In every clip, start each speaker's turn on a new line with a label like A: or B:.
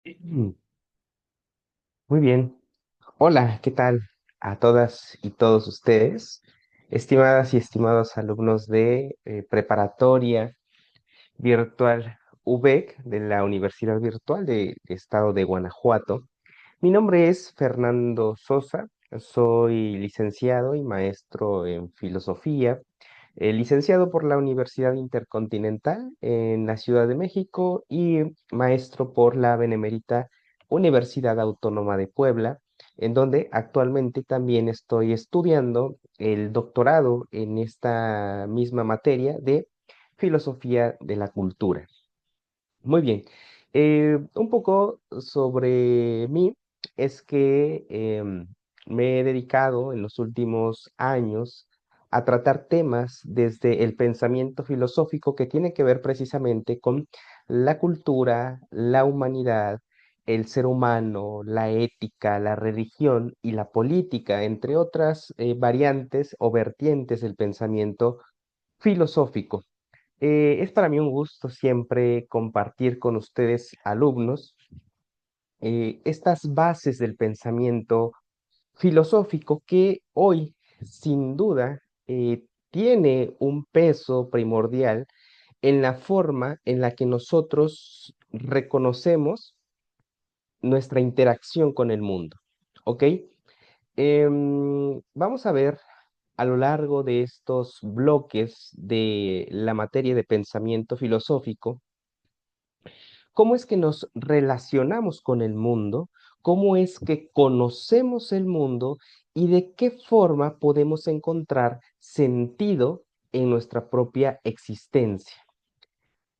A: Muy bien. Hola, ¿qué tal a todas y todos ustedes? Estimadas y estimados alumnos de preparatoria virtual UVEC de la Universidad Virtual del Estado de Guanajuato. Mi nombre es Fernando Sosa, soy licenciado y maestro en filosofía, licenciado por la Universidad Intercontinental en la Ciudad de México y maestro por la Benemérita Universidad Autónoma de Puebla, en donde actualmente también estoy estudiando el doctorado en esta misma materia de filosofía de la cultura. Muy bien. Un poco sobre mí es que me he dedicado en los últimos años a tratar temas desde el pensamiento filosófico que tiene que ver precisamente con la cultura, la humanidad, el ser humano, la ética, la religión y la política, entre otras variantes o vertientes del pensamiento filosófico. Es para mí un gusto siempre compartir con ustedes, alumnos, estas bases del pensamiento filosófico que hoy, sin duda, tiene un peso primordial en la forma en la que nosotros reconocemos nuestra interacción con el mundo. ¿Ok? Vamos a ver a lo largo de estos bloques de la materia de pensamiento filosófico cómo es que nos relacionamos con el mundo, cómo es que conocemos el mundo y de qué forma podemos encontrar sentido en nuestra propia existencia.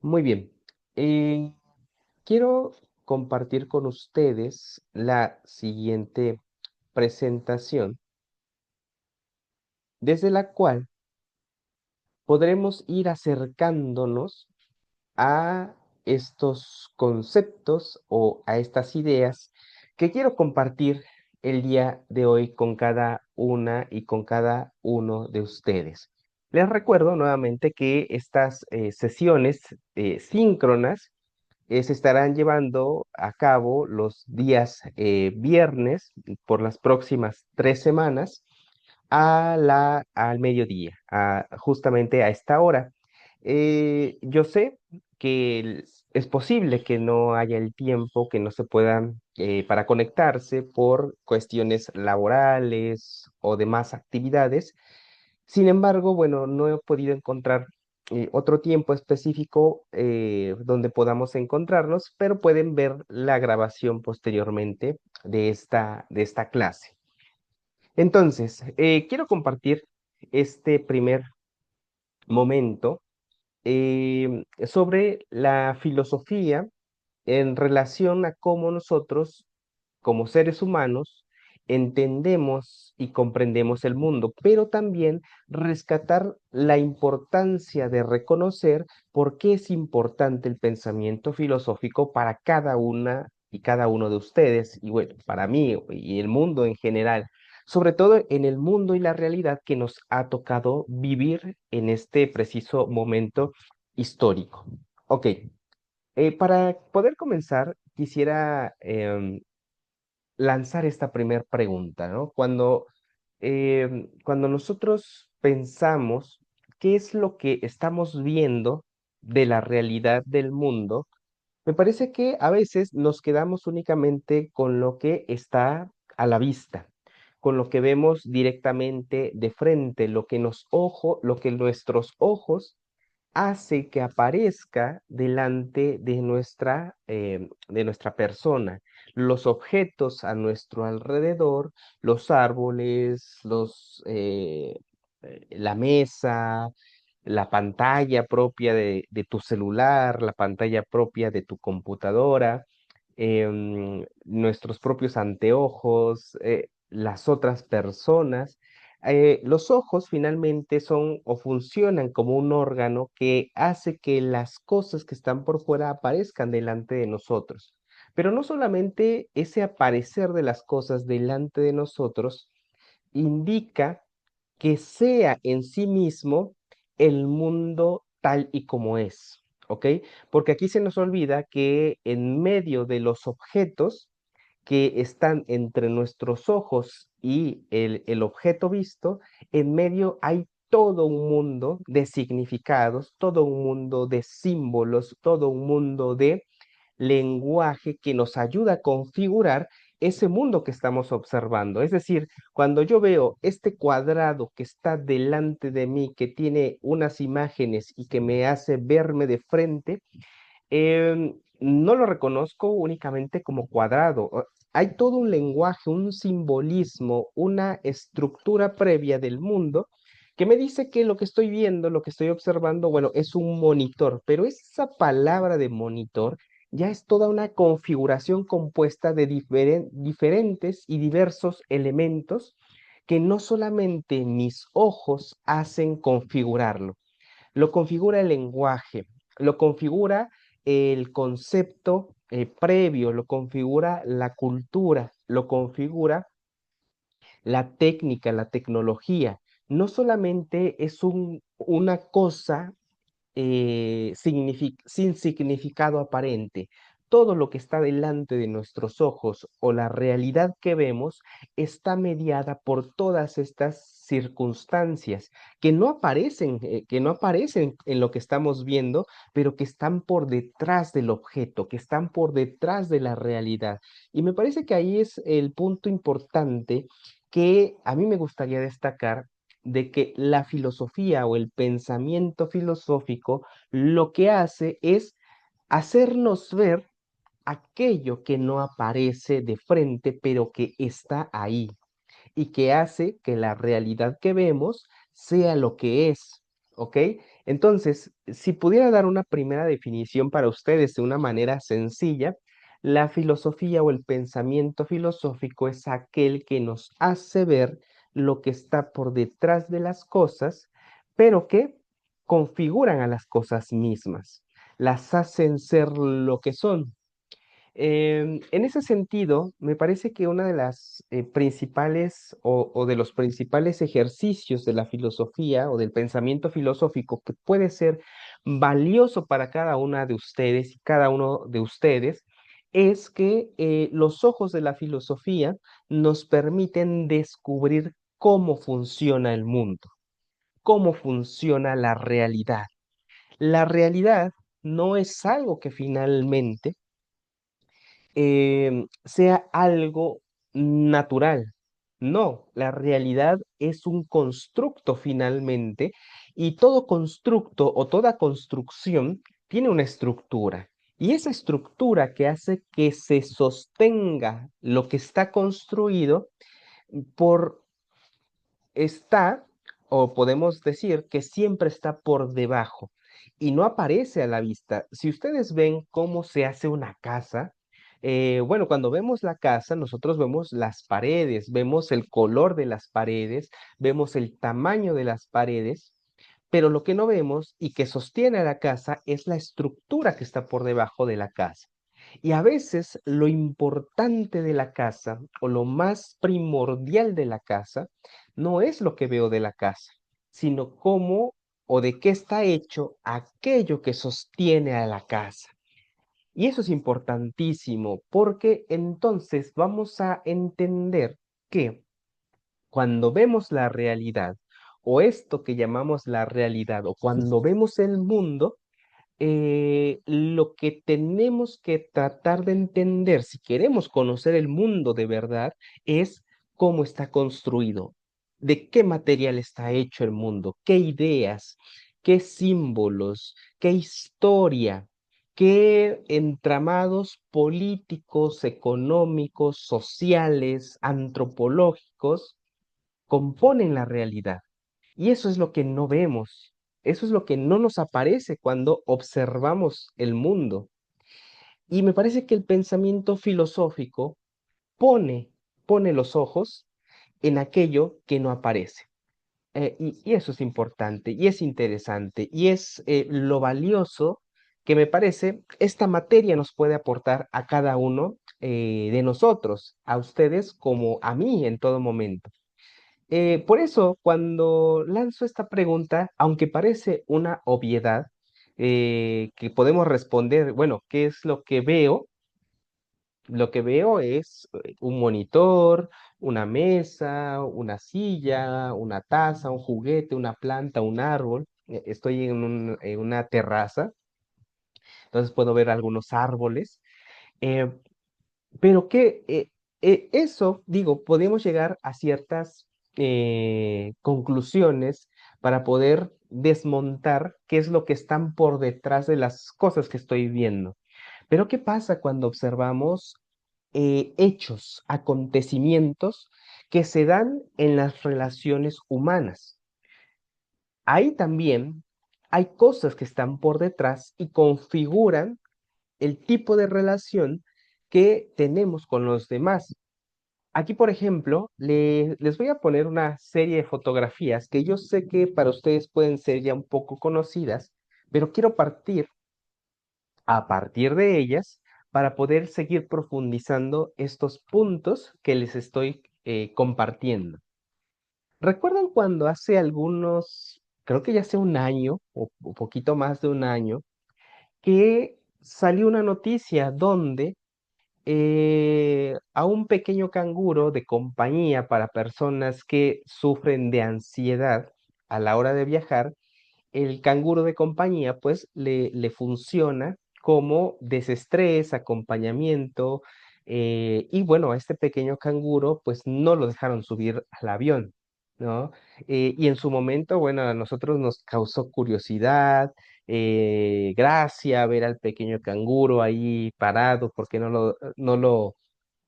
A: Muy bien, eh, quiero compartir con ustedes la siguiente presentación, desde la cual podremos ir acercándonos a estos conceptos o a estas ideas que quiero compartir el día de hoy con cada una y con cada uno de ustedes. Les recuerdo nuevamente que estas sesiones síncronas se estarán llevando a cabo los días viernes por las próximas 3 semanas al mediodía, justamente a esta hora. Yo sé que es posible que no haya el tiempo, que no se pueda para conectarse por cuestiones laborales o demás actividades. Sin embargo, bueno, no he podido encontrar otro tiempo específico donde podamos encontrarnos, pero pueden ver la grabación posteriormente de esta clase. Entonces, quiero compartir este primer momento sobre la filosofía en relación a cómo nosotros, como seres humanos, entendemos y comprendemos el mundo, pero también rescatar la importancia de reconocer por qué es importante el pensamiento filosófico para cada una y cada uno de ustedes, y bueno, para mí y el mundo en general, sobre todo en el mundo y la realidad que nos ha tocado vivir en este preciso momento histórico. Ok, para poder comenzar, quisiera lanzar esta primera pregunta, ¿no? Cuando nosotros pensamos qué es lo que estamos viendo de la realidad del mundo, me parece que a veces nos quedamos únicamente con lo que está a la vista, con lo que vemos directamente de frente, lo que nuestros ojos hace que aparezca delante de nuestra persona. Los objetos a nuestro alrededor, los árboles, la mesa, la pantalla propia de tu celular, la pantalla propia de tu computadora, nuestros propios anteojos, las otras personas. Los ojos finalmente son o funcionan como un órgano que hace que las cosas que están por fuera aparezcan delante de nosotros. Pero no solamente ese aparecer de las cosas delante de nosotros indica que sea en sí mismo el mundo tal y como es. ¿ok? Porque aquí se nos olvida que en medio de los objetos que están entre nuestros ojos y el objeto visto, en medio hay todo un mundo de significados, todo un mundo de símbolos, todo un mundo de lenguaje que nos ayuda a configurar ese mundo que estamos observando. Es decir, cuando yo veo este cuadrado que está delante de mí, que tiene unas imágenes y que me hace verme de frente, no lo reconozco únicamente como cuadrado. Hay todo un lenguaje, un simbolismo, una estructura previa del mundo que me dice que lo que estoy viendo, lo que estoy observando, bueno, es un monitor, pero esa palabra de monitor ya es toda una configuración compuesta de diferentes y diversos elementos que no solamente mis ojos hacen configurarlo, lo configura el lenguaje, lo configura el concepto previo, lo configura la cultura, lo configura la técnica, la tecnología. No solamente es una cosa sin significado aparente. Todo lo que está delante de nuestros ojos o la realidad que vemos está mediada por todas estas circunstancias que no aparecen en lo que estamos viendo, pero que están por detrás del objeto, que están por detrás de la realidad. Y me parece que ahí es el punto importante que a mí me gustaría destacar de que la filosofía o el pensamiento filosófico lo que hace es hacernos ver aquello que no aparece de frente, pero que está ahí y que hace que la realidad que vemos sea lo que es, ¿ok? Entonces, si pudiera dar una primera definición para ustedes de una manera sencilla, la filosofía o el pensamiento filosófico es aquel que nos hace ver lo que está por detrás de las cosas, pero que configuran a las cosas mismas, las hacen ser lo que son. En ese sentido, me parece que una de las principales o de los principales ejercicios de la filosofía o del pensamiento filosófico que puede ser valioso para cada una de ustedes y cada uno de ustedes es que los ojos de la filosofía nos permiten descubrir cómo funciona el mundo, cómo funciona la realidad. La realidad no es algo que finalmente sea algo natural. No, la realidad es un constructo finalmente y todo constructo o toda construcción tiene una estructura. Y esa estructura que hace que se sostenga lo que está construido por está, o podemos decir que siempre está por debajo y no aparece a la vista. Si ustedes ven cómo se hace una casa, bueno, cuando vemos la casa, nosotros vemos las paredes, vemos el color de las paredes, vemos el tamaño de las paredes, pero lo que no vemos y que sostiene a la casa es la estructura que está por debajo de la casa. Y a veces lo importante de la casa o lo más primordial de la casa no es lo que veo de la casa, sino cómo o de qué está hecho aquello que sostiene a la casa. Y eso es importantísimo porque entonces vamos a entender que cuando vemos la realidad o esto que llamamos la realidad o cuando vemos el mundo, lo que tenemos que tratar de entender si queremos conocer el mundo de verdad es cómo está construido, de qué material está hecho el mundo, qué ideas, qué símbolos, qué historia, qué entramados políticos, económicos, sociales, antropológicos componen la realidad. Y eso es lo que no vemos, eso es lo que no nos aparece cuando observamos el mundo. Y me parece que el pensamiento filosófico pone, pone los ojos en aquello que no aparece. Y eso es importante y es interesante y es lo valioso que me parece esta materia nos puede aportar a cada uno de nosotros, a ustedes como a mí en todo momento. Por eso, cuando lanzo esta pregunta, aunque parece una obviedad, que podemos responder, bueno, ¿qué es lo que veo? Lo que veo es un monitor, una mesa, una silla, una taza, un juguete, una planta, un árbol. Estoy en una terraza, entonces puedo ver algunos árboles. eh, pero que eso, digo, podemos llegar a ciertas conclusiones para poder desmontar qué es lo que están por detrás de las cosas que estoy viendo. Pero ¿qué pasa cuando observamos hechos, acontecimientos que se dan en las relaciones humanas? Ahí también hay cosas que están por detrás y configuran el tipo de relación que tenemos con los demás. Aquí, por ejemplo, les voy a poner una serie de fotografías que yo sé que para ustedes pueden ser ya un poco conocidas, pero quiero partir a partir de ellas para poder seguir profundizando estos puntos que les estoy compartiendo. ¿Recuerdan cuando hace algunos, creo que ya hace un año o poquito más de un año, que salió una noticia donde a un pequeño canguro de compañía para personas que sufren de ansiedad a la hora de viajar, el canguro de compañía pues le funciona como desestrés, acompañamiento, y bueno, a este pequeño canguro pues no lo dejaron subir al avión, ¿no? Y en su momento, bueno, a nosotros nos causó curiosidad, gracia ver al pequeño canguro ahí parado porque no lo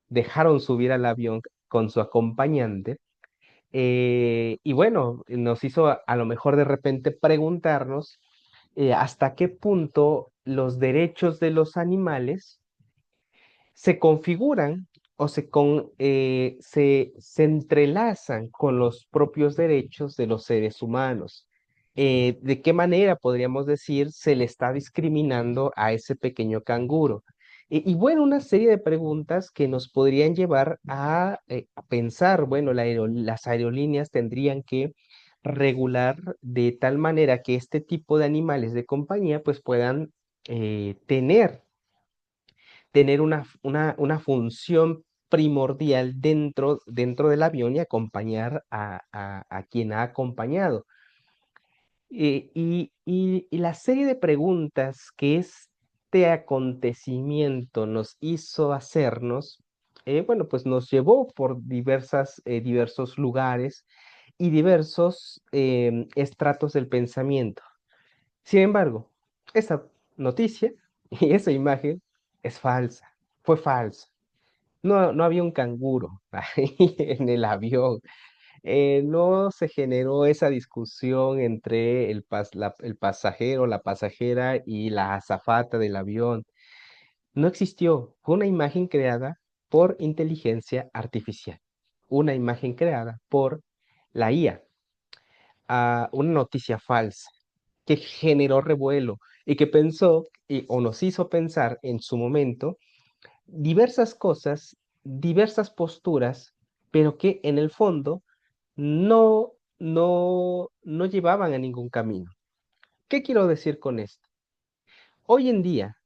A: dejaron subir al avión con su acompañante. Y bueno, nos hizo a lo mejor de repente preguntarnos hasta qué punto los derechos de los animales se configuran o se entrelazan con los propios derechos de los seres humanos. ¿De qué manera podríamos decir se le está discriminando a ese pequeño canguro? Y bueno, una serie de preguntas que nos podrían llevar a pensar, bueno, las aerolíneas tendrían que regular de tal manera que este tipo de animales de compañía pues puedan tener una función primordial dentro del avión y acompañar a quien ha acompañado. Y la serie de preguntas que este acontecimiento nos hizo hacernos, bueno, pues nos llevó por diversos lugares y diversos estratos del pensamiento. Sin embargo, esa noticia y esa imagen es falsa, fue falsa. No había un canguro ahí en el avión. No se generó esa discusión entre el pasajero, la pasajera y la azafata del avión. No existió. Fue una imagen creada por inteligencia artificial. Una imagen creada por la IA, una noticia falsa que generó revuelo y que o nos hizo pensar en su momento diversas cosas, diversas posturas, pero que en el fondo no llevaban a ningún camino. ¿Qué quiero decir con esto? Hoy en día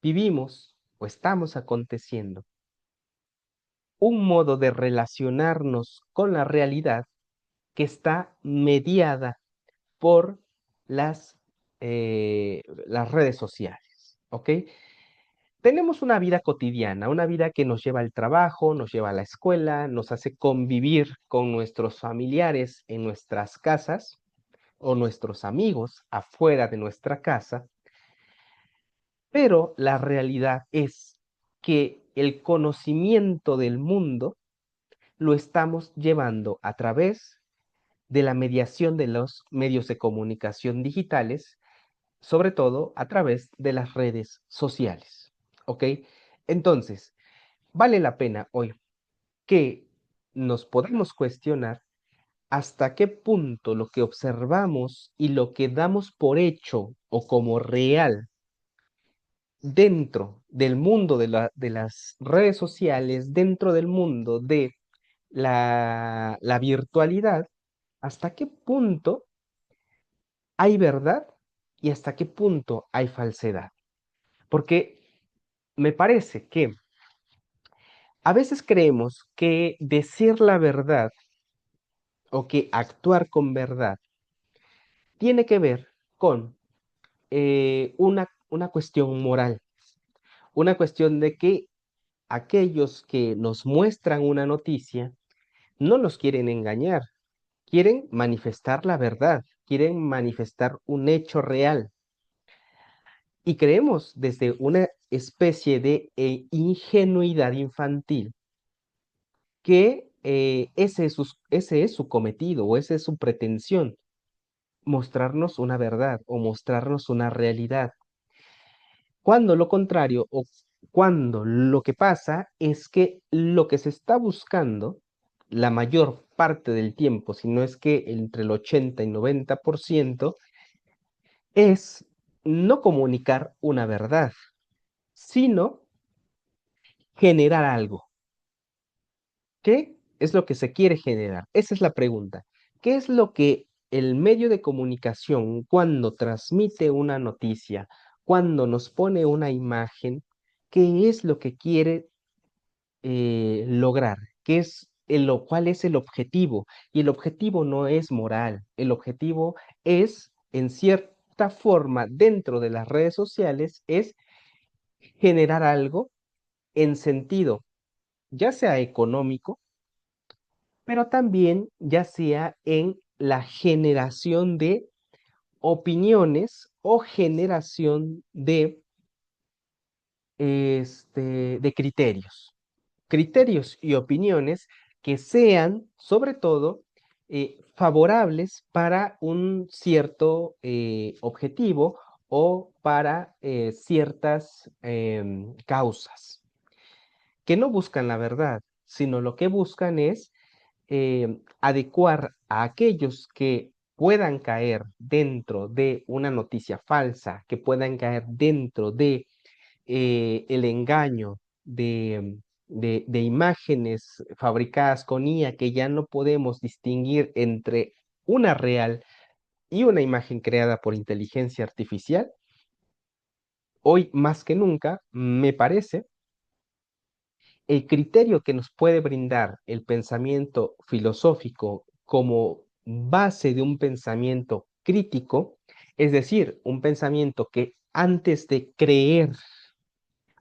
A: vivimos o estamos aconteciendo un modo de relacionarnos con la realidad que está mediada por las redes sociales, ¿ok? Tenemos una vida cotidiana, una vida que nos lleva al trabajo, nos lleva a la escuela, nos hace convivir con nuestros familiares en nuestras casas o nuestros amigos afuera de nuestra casa, pero la realidad es que el conocimiento del mundo lo estamos llevando a través de la mediación de los medios de comunicación digitales, sobre todo a través de las redes sociales. ¿Ok? Entonces, vale la pena hoy que nos podamos cuestionar hasta qué punto lo que observamos y lo que damos por hecho o como real dentro del mundo de las redes sociales, dentro del mundo de la virtualidad, hasta qué punto hay verdad y hasta qué punto hay falsedad. Porque me parece que a veces creemos que decir la verdad o que actuar con verdad tiene que ver con una cuestión moral, una cuestión de que aquellos que nos muestran una noticia no los quieren engañar, quieren manifestar la verdad, quieren manifestar un hecho real. Y creemos desde una especie de ingenuidad infantil que ese es su cometido o esa es su pretensión, mostrarnos una verdad o mostrarnos una realidad. Cuando lo contrario o cuando lo que pasa es que lo que se está buscando la mayor parte del tiempo, si no es que entre el 80 y 90%, es no comunicar una verdad, sino generar algo. ¿Qué es lo que se quiere generar? Esa es la pregunta. ¿Qué es lo que el medio de comunicación, cuando transmite una noticia, cuando nos pone una imagen, qué es lo que quiere lograr? ¿Cuál es el objetivo? Y el objetivo no es moral, el objetivo es, en cierta forma, dentro de las redes sociales, es generar algo en sentido, ya sea económico, pero también ya sea en la generación de opiniones o generación de criterios. Criterios y opiniones que sean, sobre todo, favorables para un cierto objetivo o para ciertas causas, que no buscan la verdad, sino lo que buscan es adecuar a aquellos que puedan caer dentro de una noticia falsa, que puedan caer dentro de el engaño de imágenes fabricadas con IA que ya no podemos distinguir entre una real y una imagen creada por inteligencia artificial. Hoy más que nunca, me parece, el criterio que nos puede brindar el pensamiento filosófico como base de un pensamiento crítico, es decir, un pensamiento que antes de creer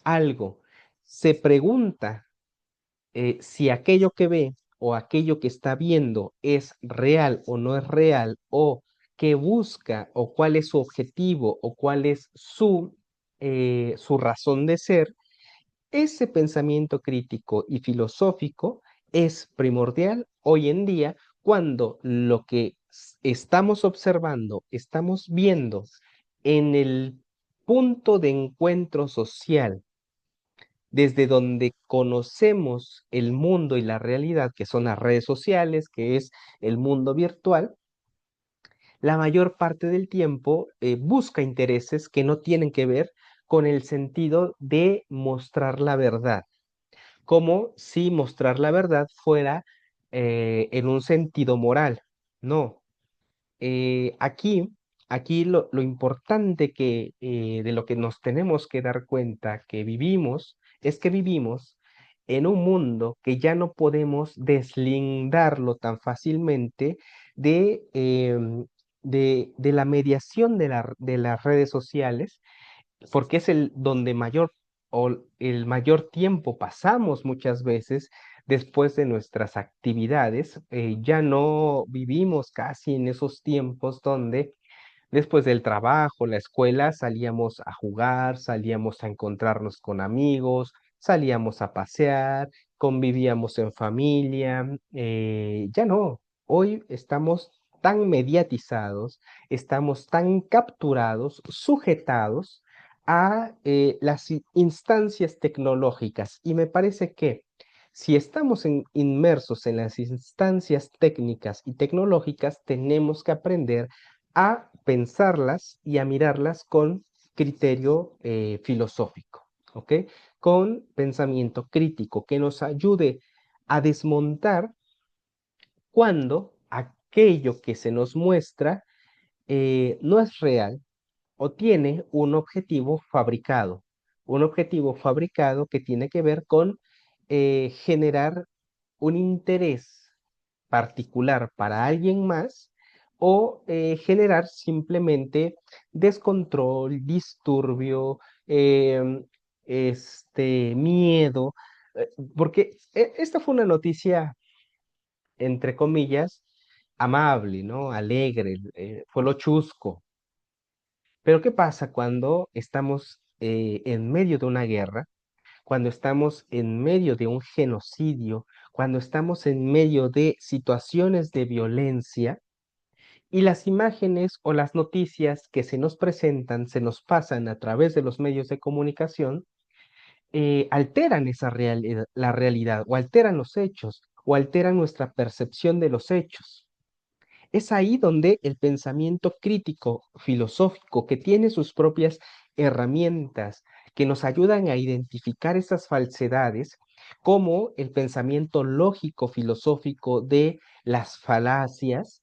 A: algo se pregunta si aquello que ve o aquello que está viendo es real o no es real, o qué busca o cuál es su objetivo o cuál es su razón de ser. Ese pensamiento crítico y filosófico es primordial hoy en día cuando lo que estamos observando, estamos viendo en el punto de encuentro social, desde donde conocemos el mundo y la realidad, que son las redes sociales, que es el mundo virtual, la mayor parte del tiempo busca intereses que no tienen que ver con el sentido de mostrar la verdad, como si mostrar la verdad fuera en un sentido moral. No, aquí lo importante de lo que nos tenemos que dar cuenta que vivimos es que vivimos en un mundo que ya no podemos deslindarlo tan fácilmente de la mediación de las redes sociales, porque es el donde mayor o el mayor tiempo pasamos muchas veces después de nuestras actividades. Ya no vivimos casi en esos tiempos donde después del trabajo, la escuela, salíamos a jugar, salíamos a encontrarnos con amigos, salíamos a pasear, convivíamos en familia. Ya no, hoy estamos tan mediatizados, estamos tan capturados, sujetados a las instancias tecnológicas. Y me parece que si estamos inmersos en las instancias técnicas y tecnológicas, tenemos que aprender a pensarlas y a mirarlas con criterio filosófico, ¿ok? Con pensamiento crítico que nos ayude a desmontar cuando aquello que se nos muestra no es real o tiene un objetivo fabricado que tiene que ver con generar un interés particular para alguien más o generar simplemente descontrol, disturbio, miedo, porque esta fue una noticia, entre comillas, amable, ¿no? Alegre, fue lo chusco. Pero ¿qué pasa cuando estamos en medio de una guerra, cuando estamos en medio de un genocidio, cuando estamos en medio de situaciones de violencia y las imágenes o las noticias que se nos presentan, se nos pasan a través de los medios de comunicación, alteran la realidad o alteran los hechos o alteran nuestra percepción de los hechos? Es ahí donde el pensamiento crítico, filosófico, que tiene sus propias herramientas que nos ayudan a identificar esas falsedades, como el pensamiento lógico, filosófico de las falacias,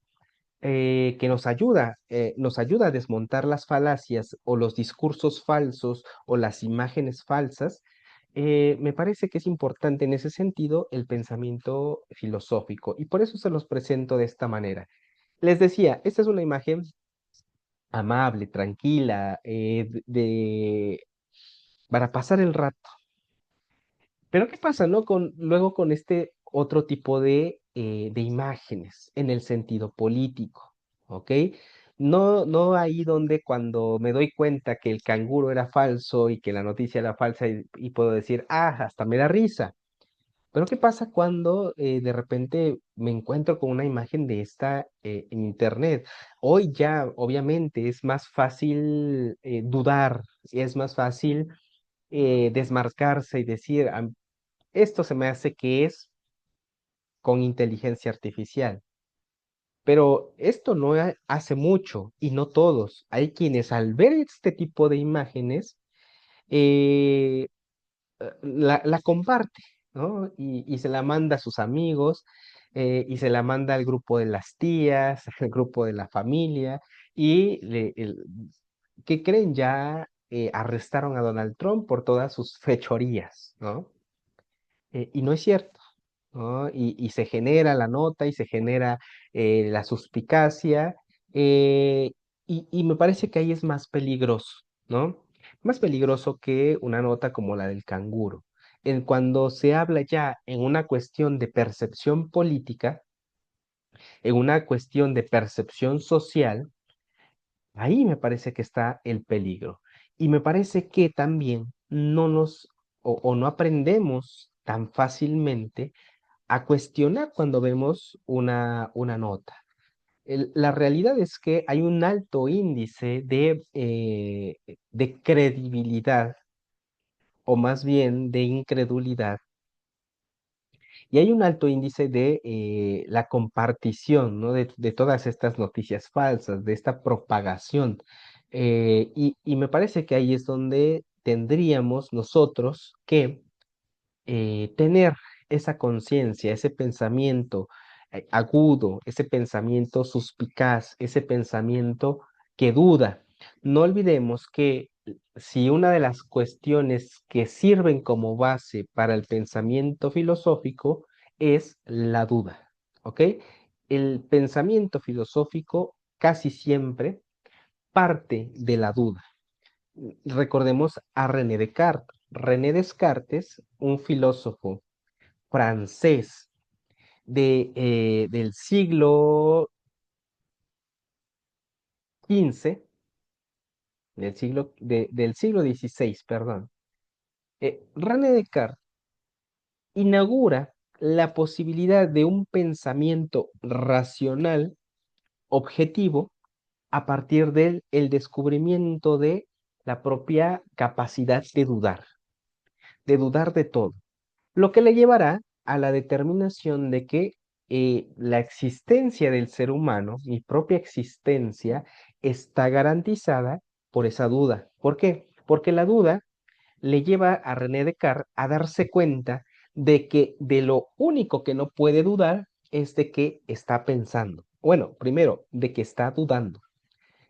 A: que nos ayuda a desmontar las falacias o los discursos falsos o las imágenes falsas. Me parece que es importante en ese sentido el pensamiento filosófico y por eso se los presento de esta manera. Les decía, esta es una imagen amable, tranquila, para pasar el rato. Pero ¿qué pasa, no? Luego con este otro tipo de imágenes en el sentido político, ¿ok? No, no ahí donde cuando me doy cuenta que el canguro era falso y que la noticia era falsa y puedo decir, ah, hasta me da risa. Pero ¿qué pasa cuando de repente me encuentro con una imagen de esta en internet? Hoy ya obviamente es más fácil dudar, es más fácil desmarcarse y decir, esto se me hace que es con inteligencia artificial. Pero esto no hace mucho y no todos. Hay quienes al ver este tipo de imágenes eh, la comparte, ¿no? Y se la manda a sus amigos, y se la manda al grupo de las tías, al grupo de la familia, y ¿qué creen? Ya arrestaron a Donald Trump por todas sus fechorías, ¿no? Y no es cierto, ¿no? Y se genera la nota y se genera la suspicacia, eh, y me parece que ahí es más peligroso, ¿no? Más peligroso que una nota como la del canguro. Cuando se habla ya en una cuestión de percepción política, en una cuestión de percepción social, ahí me parece que está el peligro. Y me parece que también o no aprendemos tan fácilmente a cuestionar cuando vemos una nota. La realidad es que hay un alto índice de credibilidad, o más bien de incredulidad, y hay un alto índice de la compartición, ¿no? De todas estas noticias falsas, de esta propagación. Y me parece que ahí es donde tendríamos nosotros que tener esa conciencia, ese pensamiento agudo, ese pensamiento suspicaz, ese pensamiento que duda. No olvidemos que si una de las cuestiones que sirven como base para el pensamiento filosófico es la duda, ¿ok? El pensamiento filosófico casi siempre parte de la duda. Recordemos a René Descartes. René Descartes, un filósofo francés del siglo XV, del siglo XVI, perdón. René Descartes inaugura la posibilidad de un pensamiento racional, objetivo, a partir del el descubrimiento de la propia capacidad de dudar de todo, lo que le llevará a la determinación de que la existencia del ser humano, mi propia existencia, está garantizada por esa duda. ¿Por qué? Porque la duda le lleva a René Descartes a darse cuenta de que de lo único que no puede dudar es de que está pensando. Bueno, primero, de que está dudando.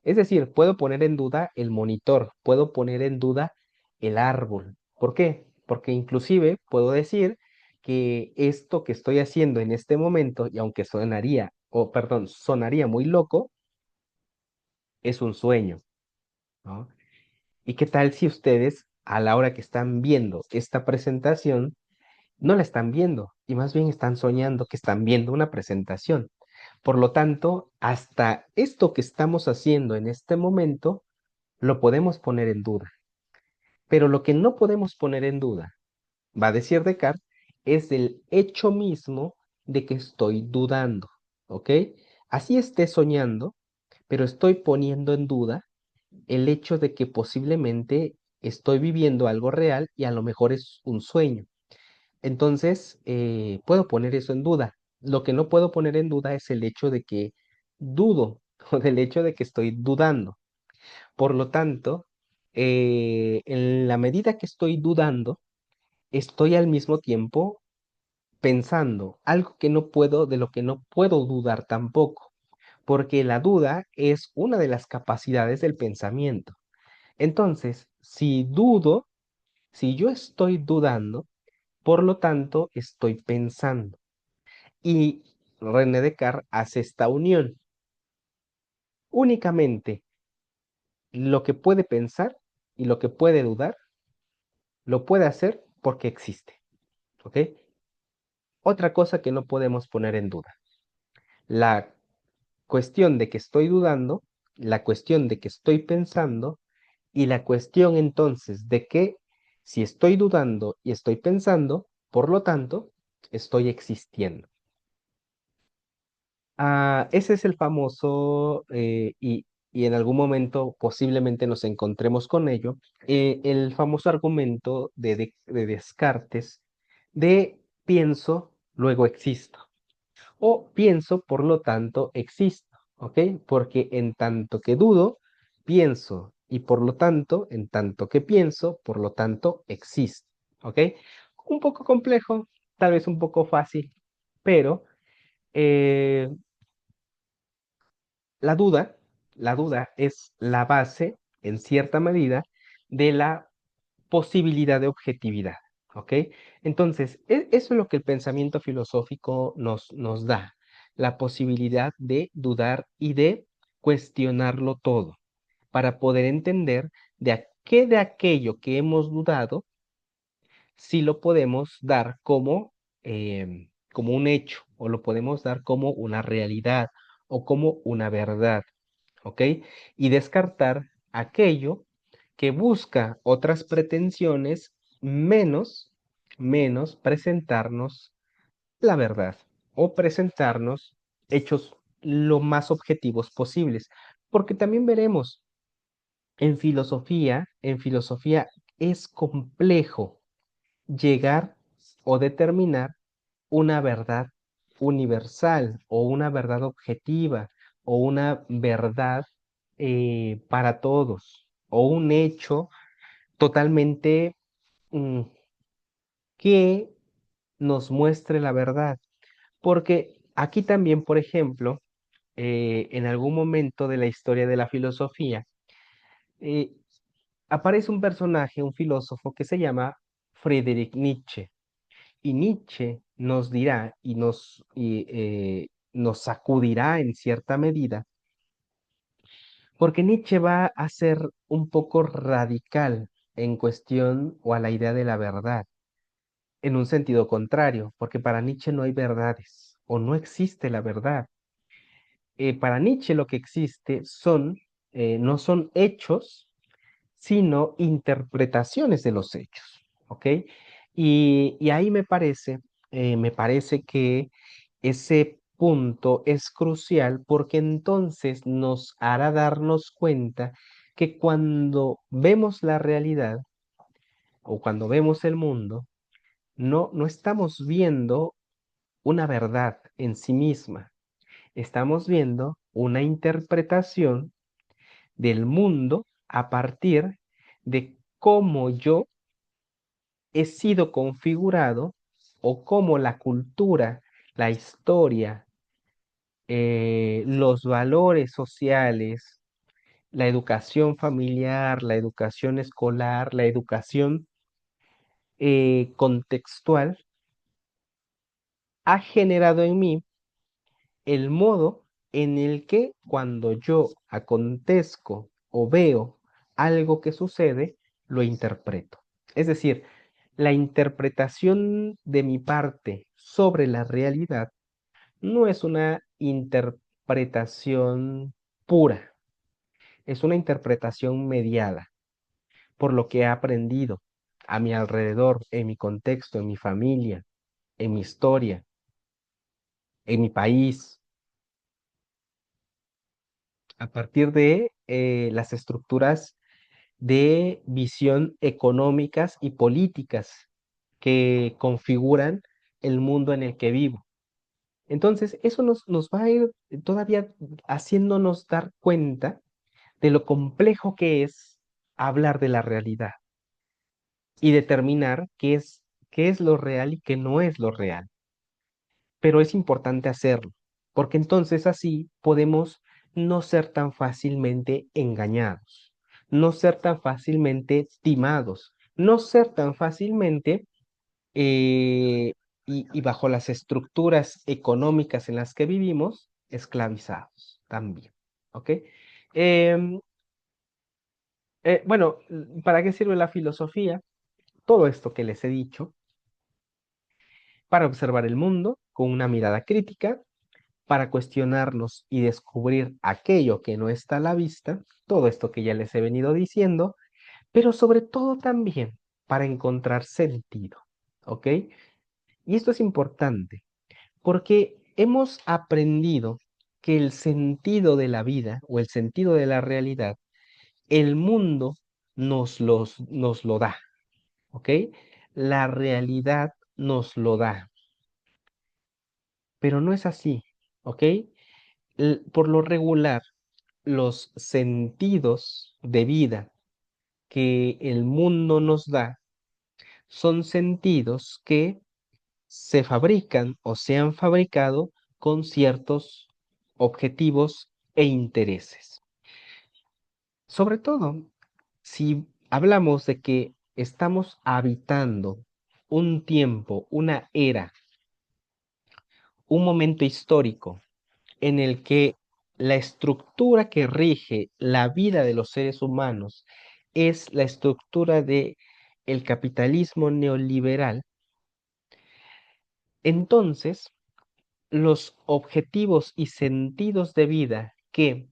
A: Es decir, puedo poner en duda el monitor, puedo poner en duda el árbol. ¿Por qué? Porque inclusive puedo decir que esto que estoy haciendo en este momento, y aunque sonaría, o perdón, sonaría muy loco, es un sueño, ¿no? ¿Y qué tal si ustedes, a la hora que están viendo esta presentación, no la están viendo y más bien están soñando que están viendo una presentación? Por lo tanto, hasta esto que estamos haciendo en este momento lo podemos poner en duda. Pero lo que no podemos poner en duda, va a decir Descartes, es el hecho mismo de que estoy dudando, ¿ok? Así esté soñando, pero estoy poniendo en duda el hecho de que posiblemente estoy viviendo algo real y a lo mejor es un sueño. Entonces, puedo poner eso en duda. Lo que no puedo poner en duda es el hecho de que dudo o del hecho de que estoy dudando. Por lo tanto, en la medida que estoy dudando, estoy al mismo tiempo pensando algo que no puedo, de lo que no puedo dudar tampoco, porque la duda es una de las capacidades del pensamiento. Entonces, si dudo, si yo estoy dudando, por lo tanto, estoy pensando. Y René Descartes hace esta unión. Únicamente lo que puede pensar y lo que puede dudar, lo puede hacer porque existe. ¿Ok? Otra cosa que no podemos poner en duda. La cuestión de que estoy dudando, la cuestión de que estoy pensando y la cuestión entonces de que si estoy dudando y estoy pensando, por lo tanto, estoy existiendo. Ese es el famoso, y en algún momento posiblemente nos encontremos con ello, el famoso argumento de Descartes de pienso, luego existo. O pienso, por lo tanto, existo, ¿ok? Porque en tanto que dudo, pienso, y por lo tanto, en tanto que pienso, por lo tanto, existo, ¿ok? Un poco complejo, tal vez un poco fácil, pero eh, la duda, la duda es la base, en cierta medida, de la posibilidad de objetividad, ¿ok? Entonces, eso es lo que el pensamiento filosófico nos da, la posibilidad de dudar y de cuestionarlo todo, para poder entender qué de aquello que hemos dudado, si lo podemos dar como un hecho, o lo podemos dar como una realidad, o como una verdad, ¿ok? Y descartar aquello que busca otras pretensiones menos, menos presentarnos la verdad o presentarnos hechos lo más objetivos posibles. Porque también veremos, en filosofía es complejo llegar o determinar una verdad universal o una verdad objetiva o una verdad para todos o un hecho totalmente mm, que nos muestre la verdad. Porque aquí también, por ejemplo, en algún momento de la historia de la filosofía, eh, aparece un personaje, un filósofo que se llama Friedrich Nietzsche. Y Nietzsche nos dirá nos sacudirá en cierta medida, porque Nietzsche va a ser un poco radical en cuestión o a la idea de la verdad, en un sentido contrario, porque para Nietzsche no hay verdades o no existe la verdad. Para Nietzsche lo que existe no son hechos, sino interpretaciones de los hechos, ¿ok? Y ahí me parece que ese punto es crucial porque entonces nos hará darnos cuenta que cuando vemos la realidad o cuando vemos el mundo, no estamos viendo una verdad en sí misma, estamos viendo una interpretación del mundo a partir de cómo yo he sido configurado o cómo la cultura, la historia, los valores sociales la educación familiar, la educación escolar, la educación contextual ha generado en mí el modo en el que cuando yo acontezco o veo algo que sucede, lo interpreto. Es decir, la interpretación de mi parte sobre la realidad no es una interpretación pura, es una interpretación mediada por lo que he aprendido a mi alrededor, en mi contexto, en mi familia, en mi historia, en mi país, a partir de las estructuras de visión económicas y políticas que configuran el mundo en el que vivo. Entonces, eso nos va a ir todavía haciéndonos dar cuenta de lo complejo que es hablar de la realidad y determinar qué es lo real y qué no es lo real. Pero es importante hacerlo, porque entonces así podemos no ser tan fácilmente engañados, no ser tan fácilmente timados, no ser tan fácilmente eh, y bajo las estructuras económicas en las que vivimos, esclavizados también. ¿Ok? Em, bueno, ¿para qué sirve la filosofía? Todo esto que les he dicho, para observar el mundo con una mirada crítica, para cuestionarnos y descubrir aquello que no está a la vista, todo esto que ya les he venido diciendo, pero sobre todo también para encontrar sentido, ¿ok? Y esto es importante porque hemos aprendido que el sentido de la vida o el sentido de la realidad, el mundo nos lo da, ¿ok? La realidad nos lo da, pero no es así, ¿ok? Por lo regular, los sentidos de vida que el mundo nos da son sentidos que se fabrican o se han fabricado con ciertos objetivos e intereses. Sobre todo, si hablamos de que estamos habitando un tiempo, una era, un momento histórico en el que la estructura que rige la vida de los seres humanos es la estructura de el capitalismo neoliberal, entonces los objetivos y sentidos de vida que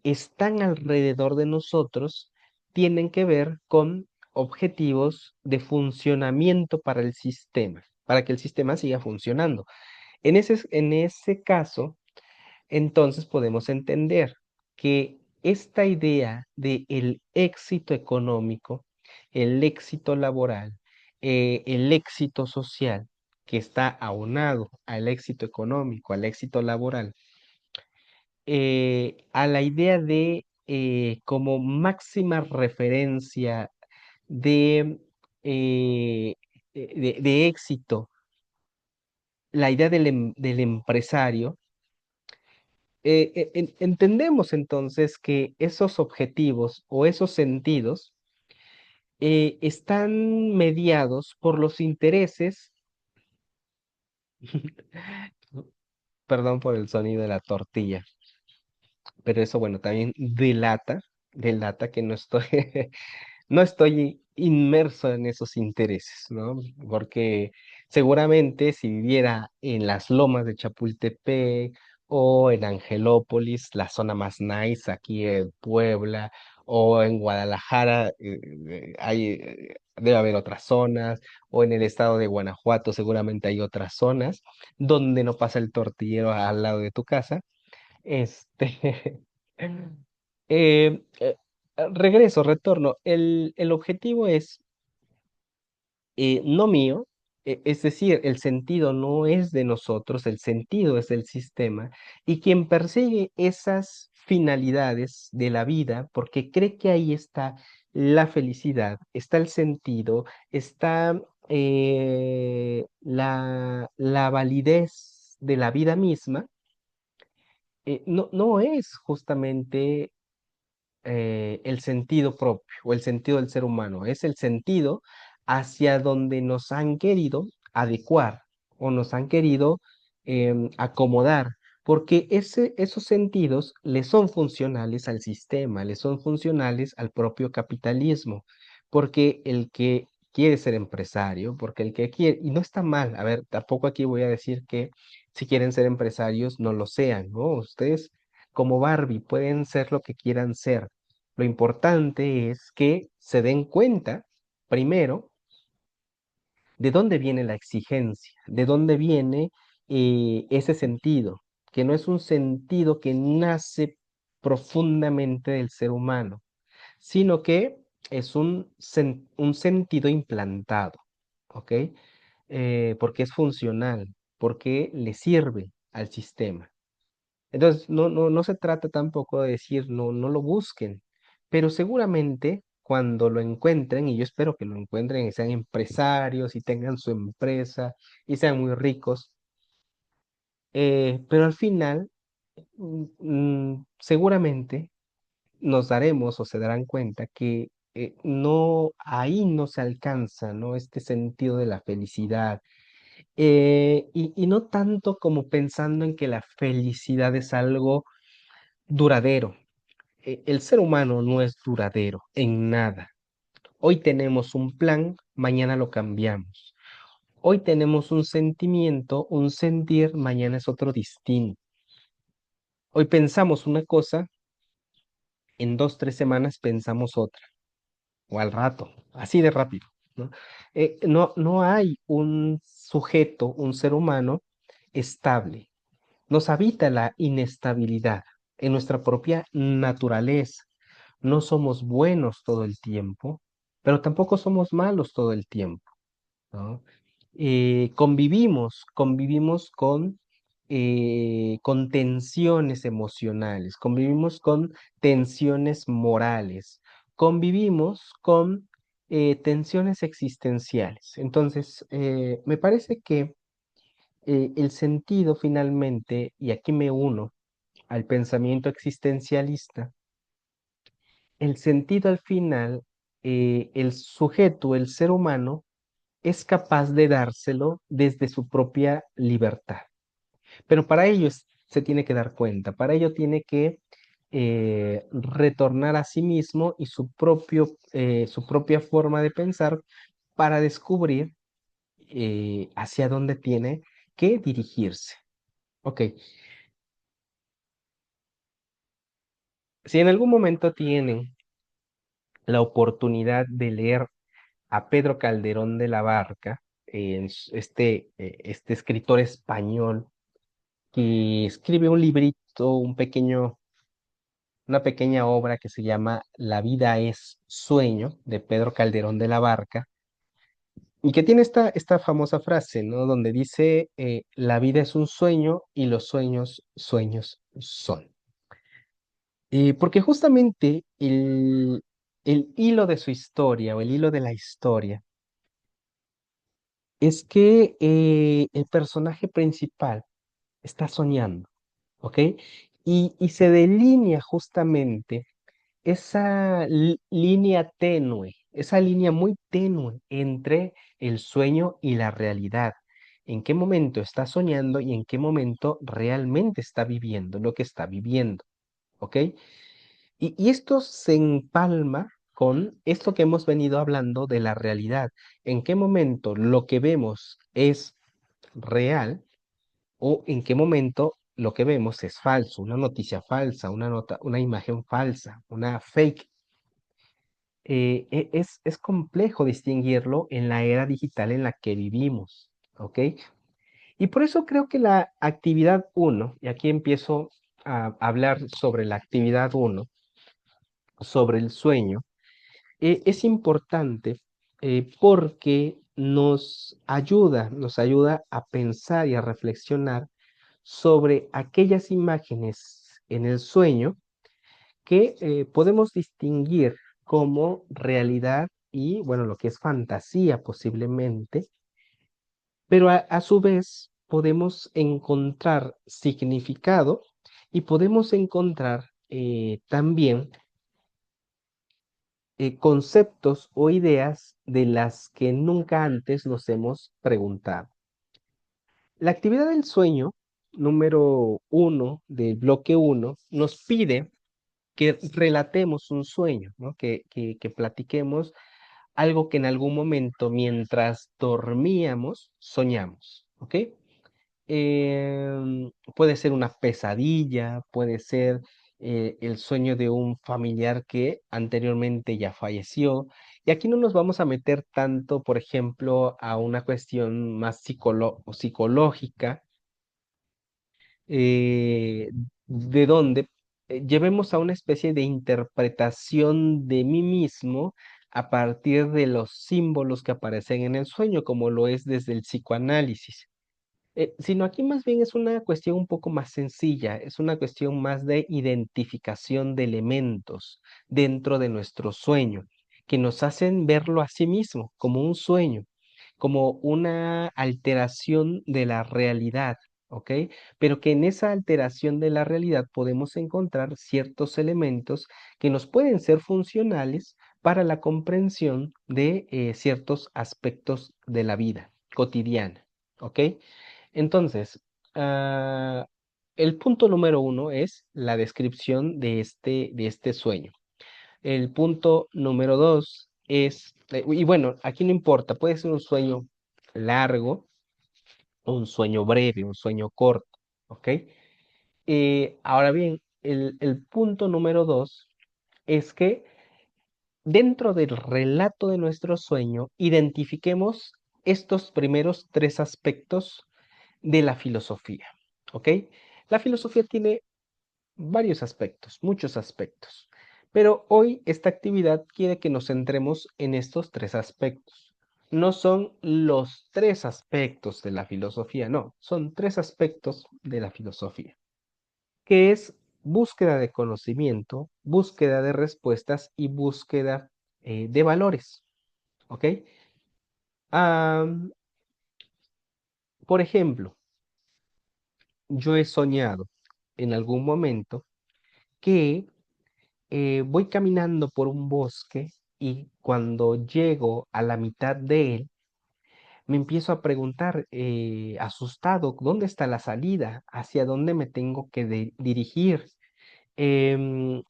A: están alrededor de nosotros tienen que ver con objetivos de funcionamiento para el sistema, para que el sistema siga funcionando. En ese caso, entonces podemos entender que esta idea de el éxito económico, el éxito laboral, el éxito social, que está aunado al éxito económico, al éxito laboral, a la idea de como máxima referencia de, eh, de éxito, la idea del empresario, entendemos entonces que esos objetivos o esos sentidos están mediados por los intereses, perdón por el sonido de la tortilla, pero eso, bueno, también delata que no estoy, no estoy inmerso en esos intereses, ¿no? Porque seguramente si viviera en las lomas de Chapultepec o en Angelópolis, la zona más nice aquí en Puebla, o en Guadalajara, debe haber otras zonas, o en el estado de Guanajuato seguramente hay otras zonas donde no pasa el tortillero al lado de tu casa. Este, eh, eh, retorno. El objetivo es no mío, es decir, el sentido no es de nosotros, el sentido es del sistema, y quien persigue esas finalidades de la vida, porque cree que ahí está la felicidad, está el sentido, está la validez de la vida misma, no es justamente el sentido propio o el sentido del ser humano, es el sentido hacia donde nos han querido adecuar o nos han querido acomodar, porque esos sentidos le son funcionales al sistema, le son funcionales al propio capitalismo, porque el que quiere ser empresario, porque el que quiere, y no está mal, a ver, tampoco aquí voy a decir que si quieren ser empresarios no lo sean, ¿no? Ustedes como Barbie pueden ser lo que quieran ser. Lo importante es que se den cuenta, primero, de dónde viene la exigencia, de dónde viene ese sentido, que no es un sentido que nace profundamente del ser humano, sino que es un sentido implantado, ¿ok? Porque es funcional, porque le sirve al sistema. Entonces, no se trata tampoco de decir no lo busquen, pero seguramente cuando lo encuentren, y yo espero que lo encuentren y sean empresarios y tengan su empresa y sean muy ricos, pero al final, seguramente nos daremos o se darán cuenta que no, ahí no se alcanza, ¿no? Este sentido de la felicidad. Y no tanto como pensando en que la felicidad es algo duradero. El ser humano no es duradero en nada. Hoy tenemos un plan, mañana lo cambiamos. Hoy tenemos un sentimiento, un sentir, mañana es otro distinto. Hoy pensamos una cosa, en 2, 3 semanas pensamos otra, o al rato, así de rápido, ¿no? No hay un sujeto, un ser humano estable. Nos habita la inestabilidad en nuestra propia naturaleza. No somos buenos todo el tiempo, pero tampoco somos malos todo el tiempo, ¿no? Convivimos con tensiones emocionales, convivimos con tensiones morales, convivimos con tensiones existenciales. Entonces, me parece que el sentido finalmente, y aquí me uno al pensamiento existencialista, el sentido al final, el sujeto, el ser humano, es capaz de dárselo desde su propia libertad. Pero para ello se tiene que dar cuenta, para ello tiene que retornar a sí mismo y su propia forma de pensar para descubrir hacia dónde tiene que dirigirse. Ok, si en algún momento tienen la oportunidad de leer a Pedro Calderón de la Barca, este escritor español que escribe un librito, una pequeña obra que se llama La vida es sueño, de Pedro Calderón de la Barca, y que tiene esta famosa frase, ¿no? Donde dice, la vida es un sueño y los sueños, sueños son. Porque justamente el hilo de su historia o el hilo de la historia es que el personaje principal está soñando, ¿ok? Y se delinea justamente esa línea tenue, esa línea muy tenue entre el sueño y la realidad. ¿En qué momento está soñando y en qué momento realmente está viviendo lo que está viviendo? ¿Ok? Y esto se empalma con esto que hemos venido hablando de la realidad. ¿En qué momento lo que vemos es real o en qué momento lo que vemos es falso, una noticia falsa, una imagen falsa, una fake? Es complejo distinguirlo en la era digital en la que vivimos, ¿ok? Y por eso creo que la actividad uno, y aquí empiezo a hablar sobre la actividad uno, sobre el sueño, es importante porque nos ayuda a pensar y a reflexionar sobre aquellas imágenes en el sueño que podemos distinguir como realidad y, bueno, lo que es fantasía posiblemente, pero a su vez podemos encontrar significado y podemos encontrar también conceptos o ideas de las que nunca antes nos hemos preguntado. La actividad del sueño, número uno del bloque uno, nos pide que relatemos un sueño, ¿no? Que platiquemos algo que en algún momento mientras dormíamos soñamos, ¿ok? Puede ser una pesadilla, puede ser el sueño de un familiar que anteriormente ya falleció. Y aquí no nos vamos a meter tanto, por ejemplo, a una cuestión más psicológica, de donde llevemos a una especie de interpretación de mí mismo a partir de los símbolos que aparecen en el sueño, como lo es desde el psicoanálisis. Sino aquí más bien es una cuestión un poco más sencilla, es una cuestión más de identificación de elementos dentro de nuestro sueño, que nos hacen verlo a sí mismo como un sueño, como una alteración de la realidad, ¿ok? Pero que en esa alteración de la realidad podemos encontrar ciertos elementos que nos pueden ser funcionales para la comprensión de ciertos aspectos de la vida cotidiana, ¿ok? Entonces, ah, el punto número uno es la descripción de este sueño. El punto número dos es, y bueno, aquí no importa, puede ser un sueño largo, un sueño breve, un sueño corto, ¿ok? Ahora bien, el punto número dos es que dentro del relato de nuestro sueño identifiquemos estos primeros tres aspectos de la filosofía, ¿ok? La filosofía tiene varios aspectos, muchos aspectos, pero hoy esta actividad quiere que nos centremos en estos tres aspectos. No son los tres aspectos de la filosofía, no, son tres aspectos de la filosofía, que es búsqueda de conocimiento, búsqueda de respuestas y búsqueda de valores, ¿ok? Am, por ejemplo, yo he soñado en algún momento que voy caminando por un bosque y cuando llego a la mitad de él, me empiezo a preguntar, asustado, ¿dónde está la salida? ¿Hacia dónde me tengo que dirigir? Y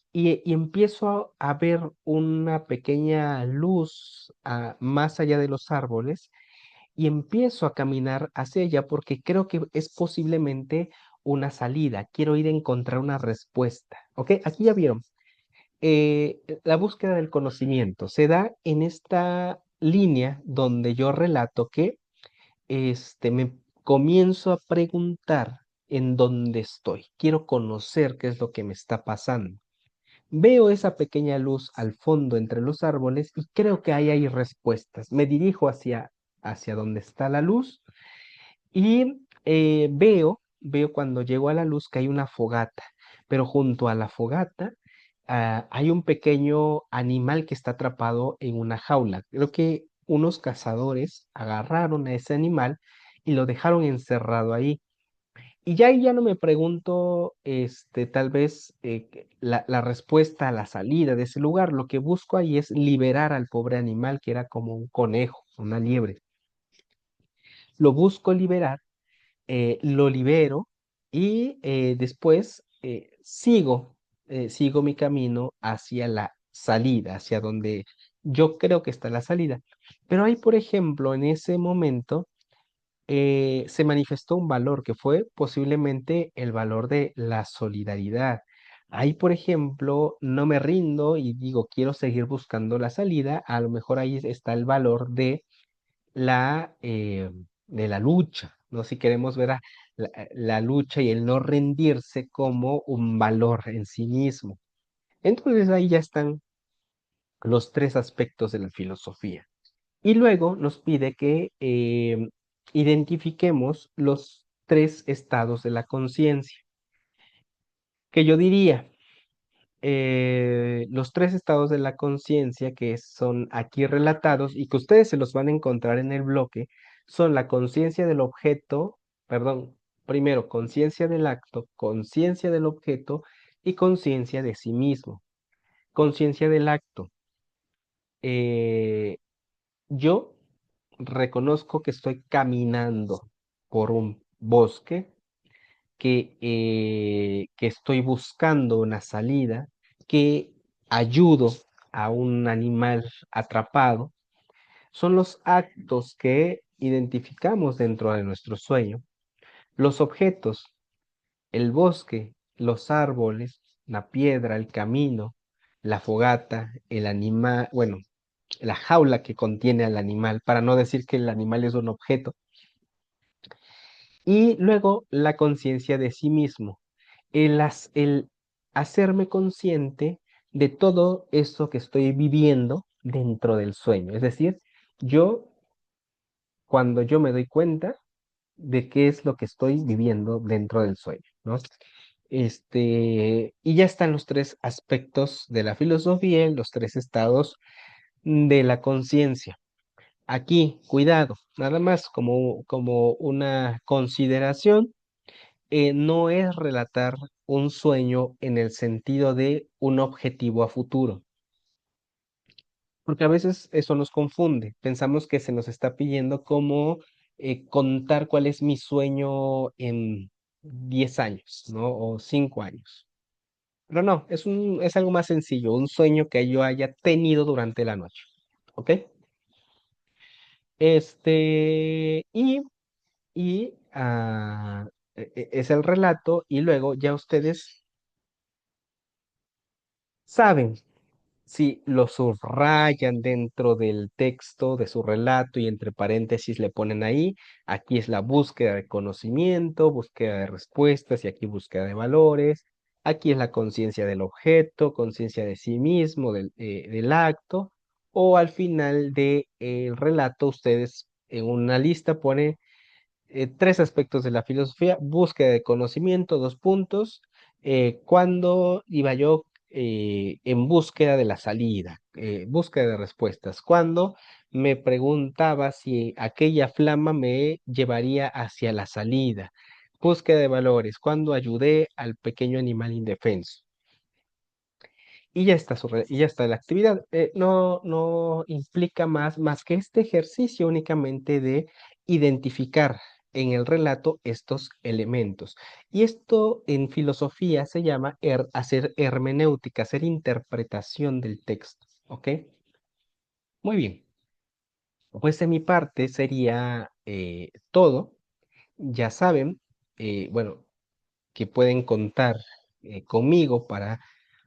A: empiezo a ver una pequeña luz más allá de los árboles y empiezo a caminar hacia ella porque creo que es posiblemente una salida. Quiero ir a encontrar una respuesta. ¿Ok? Aquí ya vieron la búsqueda del conocimiento se da en esta línea donde yo relato que me comienzo a preguntar en dónde estoy. Quiero conocer qué es lo que me está pasando. Veo esa pequeña luz al fondo entre los árboles y creo que ahí hay respuestas. Me dirijo hacia donde está la luz y veo cuando llego a la luz que hay una fogata, pero junto a la fogata hay un pequeño animal que está atrapado en una jaula. Creo que unos cazadores agarraron a ese animal y lo dejaron encerrado ahí. Y ya ahí ya no me pregunto, tal vez la respuesta a la salida de ese lugar. Lo que busco ahí es liberar al pobre animal que era como un conejo, una liebre. Lo busco liberar, lo libero y después sigo mi camino hacia la salida, hacia donde yo creo que está la salida. Pero ahí, por ejemplo, en ese momento se manifestó un valor que fue posiblemente el valor de la solidaridad. Ahí, por ejemplo, no me rindo y digo, quiero seguir buscando la salida. A lo mejor ahí está el valor de la lucha, ¿no? Si queremos ver a la lucha y el no rendirse como un valor en sí mismo. Entonces ahí ya están los tres aspectos de la filosofía. Y luego nos pide que identifiquemos los tres estados de la conciencia, que yo diría, los tres estados de la conciencia que son aquí relatados y que ustedes se los van a encontrar en el bloque, son la conciencia del objeto, perdón, primero conciencia del acto, conciencia del objeto y conciencia de sí mismo. Conciencia del acto. eh, yo reconozco que estoy caminando por un bosque, que estoy buscando una salida, que ayudo a un animal atrapado. Son los actos que identificamos dentro de nuestro sueño. Los objetos, el bosque, los árboles, la piedra, el camino, la fogata, el animal, bueno, la jaula que contiene al animal, para no decir que el animal es un objeto. Y luego la conciencia de sí mismo, el hacerme consciente de todo esto que estoy viviendo dentro del sueño. Es decir, yo, cuando yo me doy cuenta de qué es lo que estoy viviendo dentro del sueño, ¿no? Y ya están los tres aspectos de la filosofía y los tres estados de la conciencia. Aquí, cuidado, nada más como una consideración, no es relatar un sueño en el sentido de un objetivo a futuro, porque a veces eso nos confunde. Pensamos que se nos está pidiendo como contar cuál es mi sueño en 10 años, ¿no? O 5 años. Pero no, es algo más sencillo, un sueño que yo haya tenido durante la noche, ¿ok? Este, y, es el relato y luego ya ustedes saben si lo subrayan dentro del texto de su relato y entre paréntesis le ponen ahí, aquí es la búsqueda de conocimiento, búsqueda de respuestas y aquí búsqueda de valores, aquí es la conciencia del objeto, conciencia de sí mismo, del acto, o al final del relato ustedes en una lista ponen tres aspectos de la filosofía: búsqueda de conocimiento, dos puntos, cuando iba yo en búsqueda de la salida, búsqueda de respuestas, cuando me preguntaba si aquella flama me llevaría hacia la salida, búsqueda de valores, cuando ayudé al pequeño animal indefenso. Y ya está, y ya está la actividad. No implica más que este ejercicio únicamente de identificar en el relato estos elementos. Y esto en filosofía se llama hacer hermenéutica, hacer interpretación del texto. ¿Ok? Muy bien. Pues de mi parte sería todo. Ya saben, bueno, que pueden contar conmigo para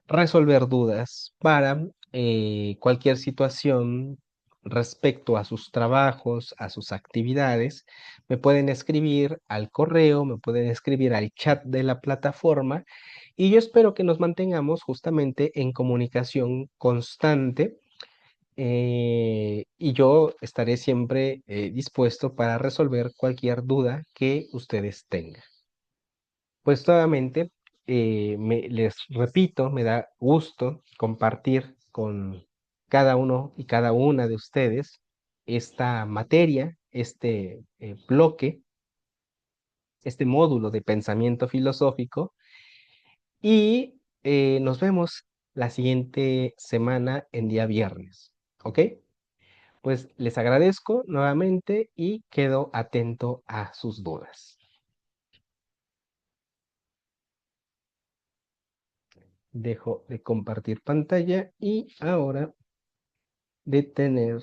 A: resolver dudas, para cualquier situación respecto a sus trabajos, a sus actividades. Me pueden escribir al correo, me pueden escribir al chat de la plataforma y yo espero que nos mantengamos justamente en comunicación constante. Y yo estaré siempre dispuesto para resolver cualquier duda que ustedes tengan. Pues nuevamente, les repito, me da gusto compartir con cada uno y cada una de ustedes esta materia, este bloque, este módulo de pensamiento filosófico y nos vemos la siguiente semana en día viernes. ¿Ok? Pues les agradezco nuevamente y quedo atento a sus dudas. Dejo de compartir pantalla y ahora detener